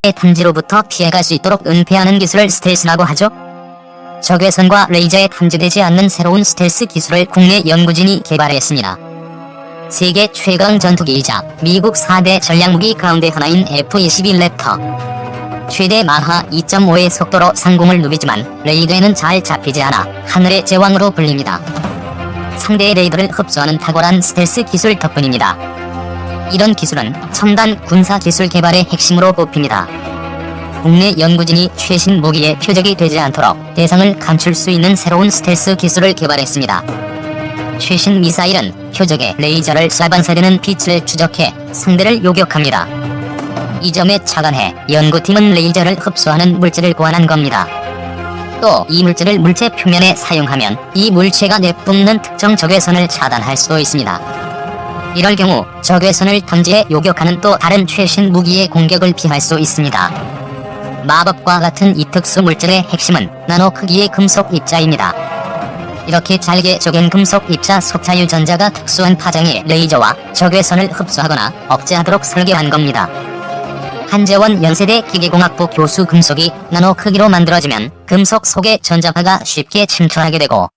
탐지로부터 피해갈 수 있도록 은폐하는 기술을 스텔스라고 하죠. 적외선과 레이저에 탐지되지 않는 새로운 스텔스 기술을 국내 연구진이 개발했습니다. 세계 최강 전투기이자 미국 4대 전략무기 가운데 하나인 F-22 랩터. 최대 마하 2.5의 속도로 상공을 누비지만 레이더에는 잘 잡히지 않아 하늘의 제왕으로 불립니다. 상대의 레이더를 흡수하는 탁월한 스텔스 기술 덕분입니다. 이런 기술은 첨단 군사기술 개발의 핵심으로 꼽힙니다. 국내 연구진이 최신 무기의 표적이 되지 않도록 대상을 감출 수 있는 새로운 스텔스 기술을 개발했습니다. 최신 미사일은 표적에 레이저를 쏴 빛을 추적해 상대를 요격합니다. 이 점에 착안해 연구팀은 레이저를 흡수하는 물질을 고안한 겁니다. 또 이 물질을 물체 표면에 사용하면 이 물체가 내뿜는 특정 적외선을 차단할 수도 있습니다. 이럴 경우 적외선을 탐지해 요격하는 또 다른 최신 무기의 공격을 피할 수 있습니다. 마법과 같은 이 특수 물질의 핵심은 나노 크기의 금속 입자입니다. 이렇게 잘게 쪼갠 금속 입자 속자 유전자가 특수한 파장의 레이저와 적외선을 흡수하거나 억제하도록 설계한 겁니다. 한재원 연세대 기계공학부 교수 금속이 나노 크기로 만들어지면 금속 속에 전자파가 쉽게 침투하게 되고,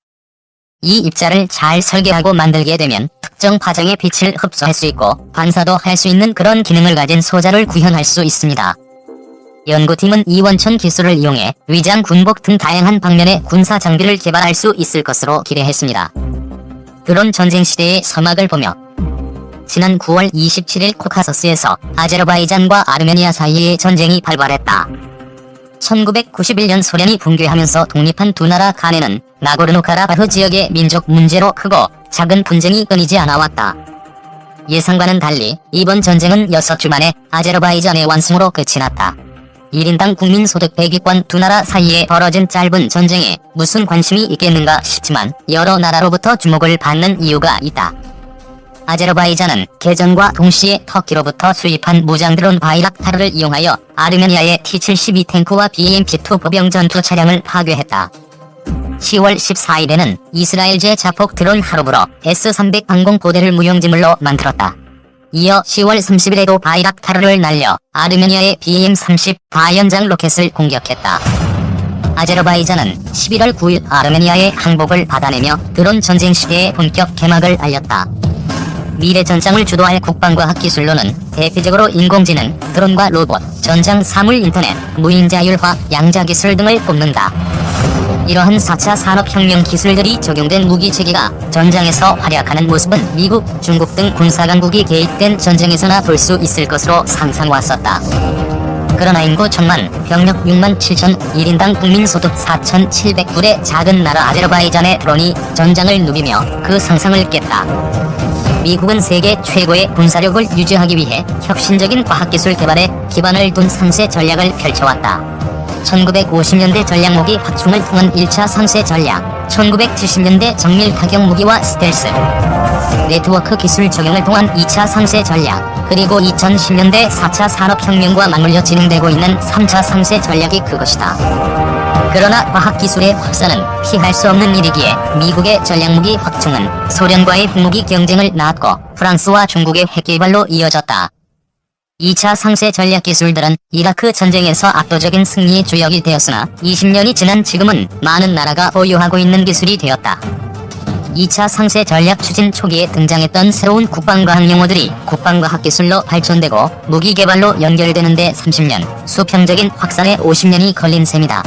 이 입자를 잘 설계하고 만들게 되면 특정 파장의 빛을 흡수할 수 있고 반사도 할 수 있는 그런 기능을 가진 소자를 구현할 수 있습니다. 연구팀은 이 원천 기술을 이용해 위장, 군복 등 다양한 방면의 군사 장비를 개발할 수 있을 것으로 기대했습니다. 드론 전쟁 시대의 서막을 보며 지난 9월 27일 코카서스에서 아제르바이잔과 아르메니아 사이의 전쟁이 발발했다. 1991년 소련이 붕괴하면서 독립한 두 나라 간에는 나고르노카라바흐 지역의 민족 문제로 크고 작은 분쟁이 끊이지 않아왔다. 예상과는 달리 이번 전쟁은 6주 만에 아제르바이잔의 완승으로 끝이 났다. 1인당 국민소득 100위권 두 나라 사이에 벌어진 짧은 전쟁에 무슨 관심이 있겠는가 싶지만 여러 나라로부터 주목을 받는 이유가 있다. 아제르바이잔은 개전과 동시에 터키로부터 수입한 무장 드론 바이락타르를 이용하여 아르메니아의 T-72 탱크와 BMP-2 보병 전투 차량을 파괴했다. 10월 14일에는 이스라엘제 자폭 드론 하루브로 S-300 항공포대를 무용지물로 만들었다. 이어 10월 30일에도 바이락타르를 날려 아르메니아의 BM-30 다연장 로켓을 공격했다. 아제르바이잔은 11월 9일 아르메니아의 항복을 받아내며 드론 전쟁 시대의 본격 개막을 알렸다. 미래 전장을 주도할 국방과학 기술로는 대표적으로 인공지능, 드론과 로봇, 전장 사물 인터넷, 무인 자율화, 양자 기술 등을 꼽는다. 이러한 4차 산업혁명 기술들이 적용된 무기체계가 전장에서 활약하는 모습은 미국, 중국 등 군사강국이 개입된 전쟁에서나 볼 수 있을 것으로 상상왔었다. 그러나 인구 1000만, 병력 6만 7천, 1인당 국민소득 4,700불의 작은 나라 아제르바이잔의 드론이 전장을 누비며 그 상상을 깼다. 미국은 세계 최고의 군사력을 유지하기 위해 혁신적인 과학기술 개발에 기반을 둔 상세 전략을 펼쳐왔다. 1950년대 전략무기 확충을 통한 1차 상세 전략, 1970년대 정밀 타격 무기와 스텔스, 네트워크 기술 적용을 통한 2차 상세 전략, 그리고 2010년대 4차 산업혁명과 맞물려 진행되고 있는 3차 상세 전략이 그것이다. 그러나 과학기술의 확산은 피할 수 없는 일이기에 미국의 전략무기 확충은 소련과의 핵무기 경쟁을 낳았고 프랑스와 중국의 핵개발로 이어졌다. 2차 상세 전략 기술들은 이라크 전쟁에서 압도적인 승리의 주역이 되었으나 20년이 지난 지금은 많은 나라가 보유하고 있는 기술이 되었다. 2차 상세 전략 추진 초기에 등장했던 새로운 국방과학 용어들이 국방과학 기술로 발전되고 무기 개발로 연결되는데 30년, 수평적인 확산에 50년이 걸린 셈이다.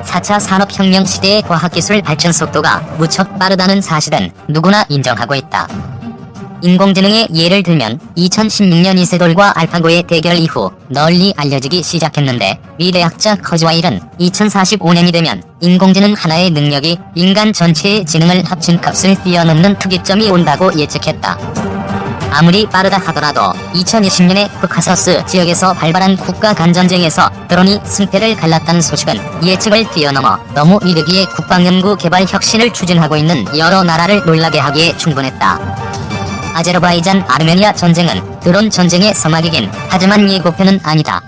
4차 산업혁명 시대의 과학기술 발전 속도가 무척 빠르다는 사실은 누구나 인정하고 있다. 인공지능의 예를 들면 2016년 이세돌과 알파고의 대결 이후 널리 알려지기 시작했는데 미래학자 커즈와일은 2045년이 되면 인공지능 하나의 능력이 인간 전체의 지능을 합친 값을 뛰어넘는 특이점이 온다고 예측했다. 아무리 빠르다 하더라도 2020년에 코카서스 지역에서 발발한 국가 간 전쟁에서 드론이 승패를 갈랐다는 소식은 예측을 뛰어넘어 너무 이르기에 국방연구 개발 혁신을 추진하고 있는 여러 나라를 놀라게 하기에 충분했다. 아제르바이잔 아르메니아 전쟁은 드론 전쟁의 서막이긴 하지만 예고편은 아니다.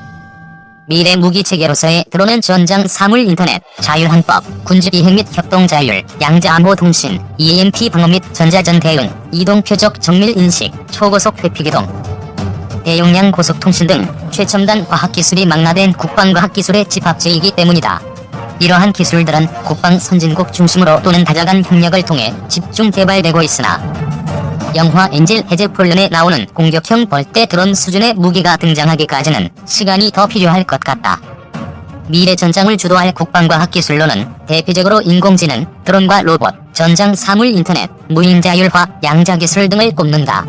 미래 무기체계로서의 드론은 전장 사물 인터넷, 자율항법, 군주 비행 및 협동 자율, 양자 암호 통신, EMP 방어 및 전자전 대응, 이동 표적 정밀 인식, 초고속 회피기동, 대용량 고속통신 등 최첨단 과학기술이 망라된 국방과학기술의 집합체이기 때문이다. 이러한 기술들은 국방 선진국 중심으로 또는 다자간 협력을 통해 집중 개발되고 있으나 영화 엔젤 해제폴런에 나오는 공격형 벌떼 드론 수준의 무기가 등장하기까지는 시간이 더 필요할 것 같다. 미래 전장을 주도할 국방과학기술로는 대표적으로 인공지능, 드론과 로봇, 전장 사물 인터넷, 무인 자율화, 양자기술 등을 꼽는다.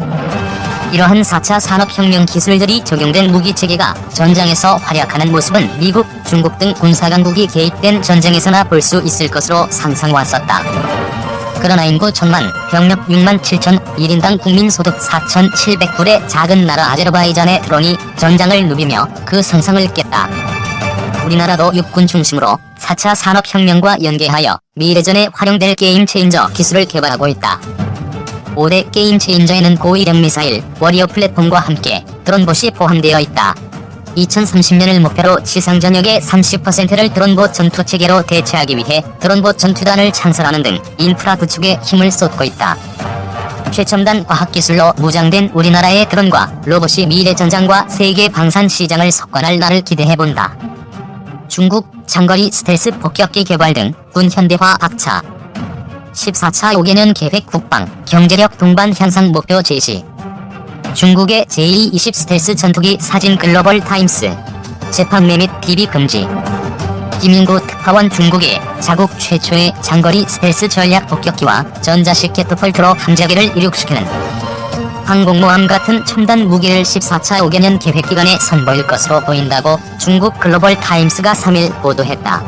이러한 4차 산업혁명 기술들이 적용된 무기체계가 전장에서 활약하는 모습은 미국, 중국 등 군사강국이 개입된 전쟁에서나 볼 수 있을 것으로 상상왔었다. 그러나 인구 1000만, 병력 6만 7천, 1인당 국민소득 4,700불의 작은 나라 아제르바이잔의 드론이 전장을 누비며 그 상상을 깼다. 우리나라도 육군 중심으로 4차 산업혁명과 연계하여 미래전에 활용될 게임 체인저 기술을 개발하고 있다. 5대 게임 체인저에는 고위력 미사일, 워리어 플랫폼과 함께 드론봇이 포함되어 있다. 2030년을 목표로 지상 전역의 30%를 드론봇 전투체계로 대체하기 위해 드론봇 전투단을 창설하는 등 인프라 구축에 힘을 쏟고 있다. 최첨단 과학기술로 무장된 우리나라의 드론과 로봇이 미래 전장과 세계 방산 시장을 석권할 날을 기대해본다. 중국 장거리 스텔스 폭격기 개발 등 군 현대화 박차. 14차 5개년 계획 국방, 경제력 동반 향상 목표 제시. 중국의 제2-20 스텔스 전투기 사진 글로벌 타임스. 재판매 및 DB 금지. 김인구 특파원 중국의 자국 최초의 장거리 스텔스 전략 폭격기와 전자식 캐터펄트로 함재기를 이륙시키는 항공모함 같은 첨단 무기를 14차 5개년 계획기간에 선보일 것으로 보인다고 중국 글로벌 타임스가 3일 보도했다.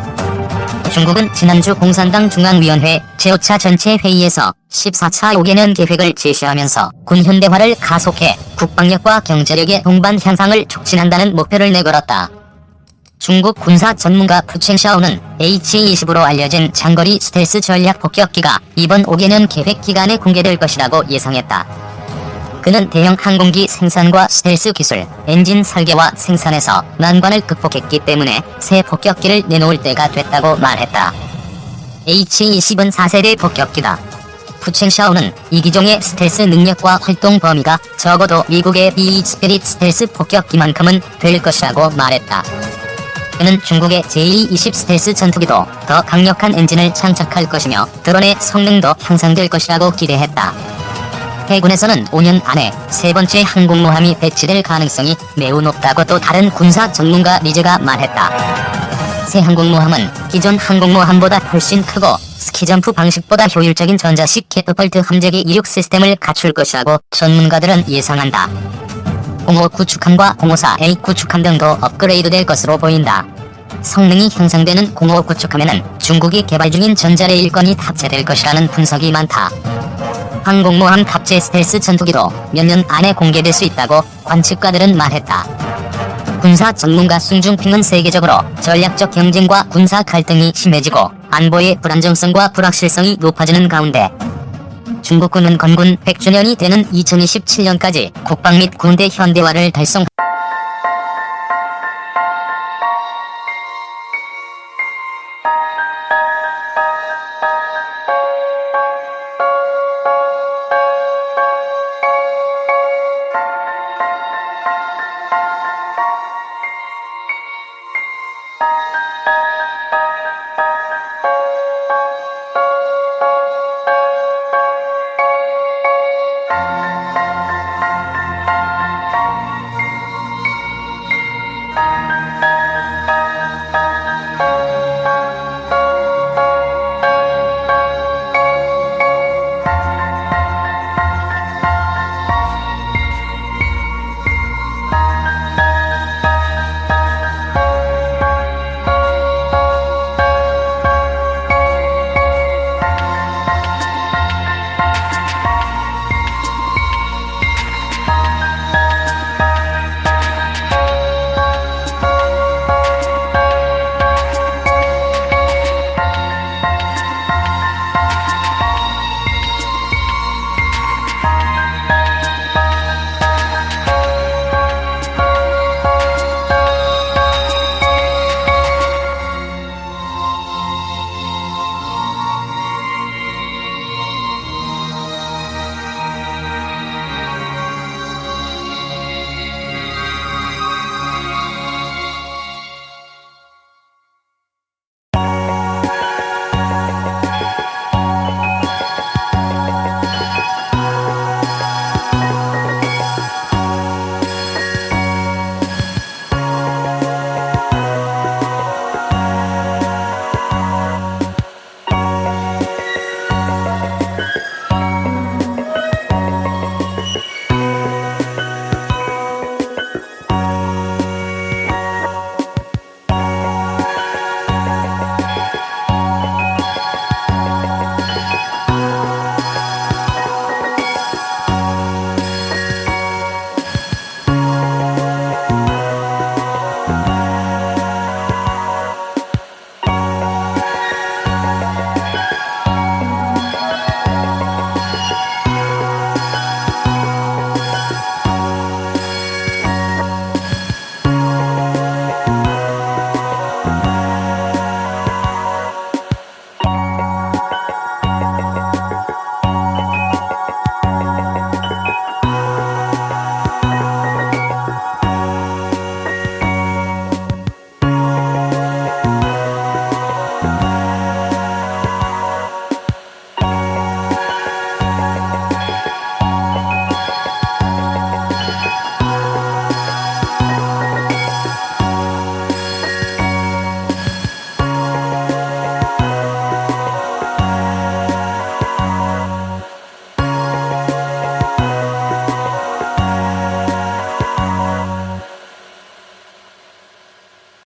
중국은 지난주 공산당 중앙위원회 제5차 전체 회의에서 14차 5개년 계획을 제시하면서 군 현대화를 가속해 국방력과 경제력의 동반 향상을 촉진한다는 목표를 내걸었다. 중국 군사 전문가 푸첸샤오는 H-20으로 알려진 장거리 스텔스 전략 폭격기가 이번 5개년 계획 기간에 공개될 것이라고 예상했다. 그는 대형 항공기 생산과 스텔스 기술, 엔진 설계와 생산에서 난관을 극복했기 때문에 새 폭격기를 내놓을 때가 됐다고 말했다. H-20은 4세대 폭격기다. 푸첸샤오는 이 기종의 스텔스 능력과 활동 범위가 적어도 미국의 B-2 스피릿 스텔스 폭격기만큼은 될 것이라고 말했다. 그는 중국의 제2-20 스텔스 전투기도 더 강력한 엔진을 장착할 것이며 드론의 성능도 향상될 것이라고 기대했다. 해군에서는 5년 안에 세 번째 항공모함이 배치될 가능성이 매우 높다고 또 다른 군사 전문가 리즈가 말했다. 새 항공모함은 기존 항공모함보다 훨씬 크고 스키점프 방식보다 효율적인 전자식 캐터펄트 함재기 이륙 시스템을 갖출 것이라고 전문가들은 예상한다. 05 구축함과 054A 구축함 등도 업그레이드될 것으로 보인다. 성능이 향상되는 05 구축함에는 중국이 개발 중인 전자레일건이 탑재될 것이라는 분석이 많다. 항공모함 탑재 스텔스 전투기도 몇 년 안에 공개될 수 있다고 관측가들은 말했다. 군사 전문가 숭중핑은 세계적으로 전략적 경쟁과 군사 갈등이 심해지고 안보의 불안정성과 불확실성이 높아지는 가운데 중국군은 건군 100주년이 되는 2027년까지 국방 및 군대 현대화를 달성